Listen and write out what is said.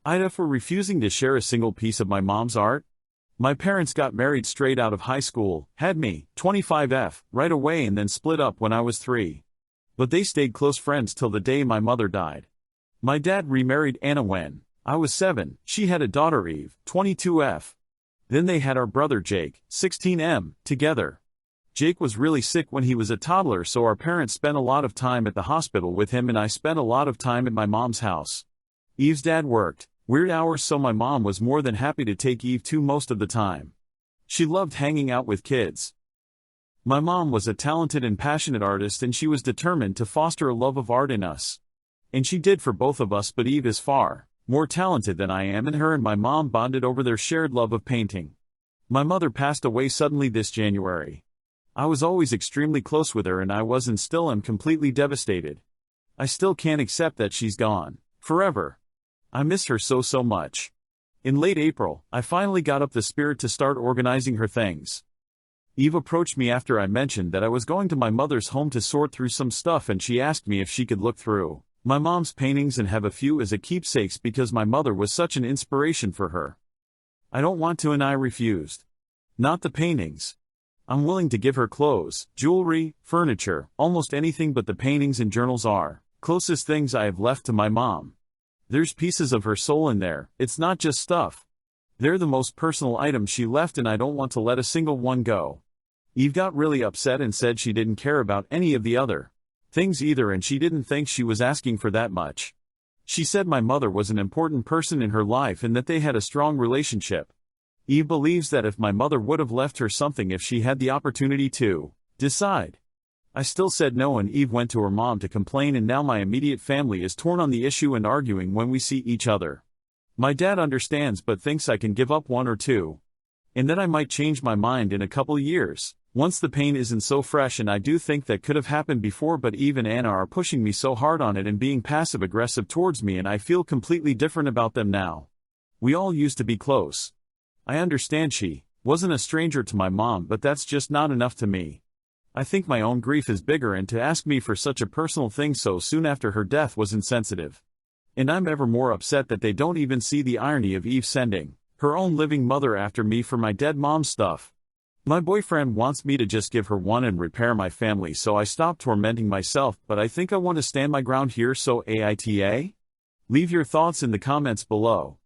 Ida for refusing to share a single piece of my mom's art. My parents got married straight out of high school, had me, 25F, right away and then split up when I was 3. But they stayed close friends till the day my mother died. My dad remarried Anna when I was 7, she had a daughter Eve, 22F. Then they had our brother Jake, 16M, together. Jake was really sick when he was a toddler, so our parents spent a lot of time at the hospital with him and I spent a lot of time at my mom's house. Eve's dad worked weird hours, so my mom was more than happy to take Eve to most of the time. She loved hanging out with kids. My mom was a talented and passionate artist and she was determined to foster a love of art in us. And she did for both of us, but Eve is far more talented than I am, and her and my mom bonded over their shared love of painting. My mother passed away suddenly this January. I was always extremely close with her and I was and still am completely devastated. I still can't accept that she's gone forever. I miss her so much. In late April, I finally got up the spirit to start organizing her things. Eve approached me after I mentioned that I was going to my mother's home to sort through some stuff, and she asked me if she could look through my mom's paintings and have a few as a keepsakes because my mother was such an inspiration for her. I don't want to, and I refused. Not the paintings. I'm willing to give her clothes, jewelry, furniture, almost anything, but the paintings and journals are closest things I have left to my mom. There's pieces of her soul in there, it's not just stuff. They're the most personal items she left and I don't want to let a single one go. Eve got really upset and said she didn't care about any of the other things either, and she didn't think she was asking for that much. She said my mother was an important person in her life and that they had a strong relationship. Eve believes that if my mother would have left her something if she had the opportunity to decide. I still said no, and Eve went to her mom to complain, and now my immediate family is torn on the issue and arguing when we see each other. My dad understands but thinks I can give up one or two. And that I might change my mind in a couple years, once the pain isn't so fresh, and I do think that could have happened before, but Eve and Anna are pushing me so hard on it and being passive-aggressive towards me, and I feel completely different about them now. We all used to be close. I understand she wasn't a stranger to my mom, but that's just not enough to me. I think my own grief is bigger, and to ask me for such a personal thing so soon after her death was insensitive. And I'm ever more upset that they don't even see the irony of Eve sending her own living mother after me for my dead mom's stuff. My boyfriend wants me to just give her one and repair my family, so I stopped tormenting myself, but I think I want to stand my ground here, so AITA? Leave your thoughts in the comments below.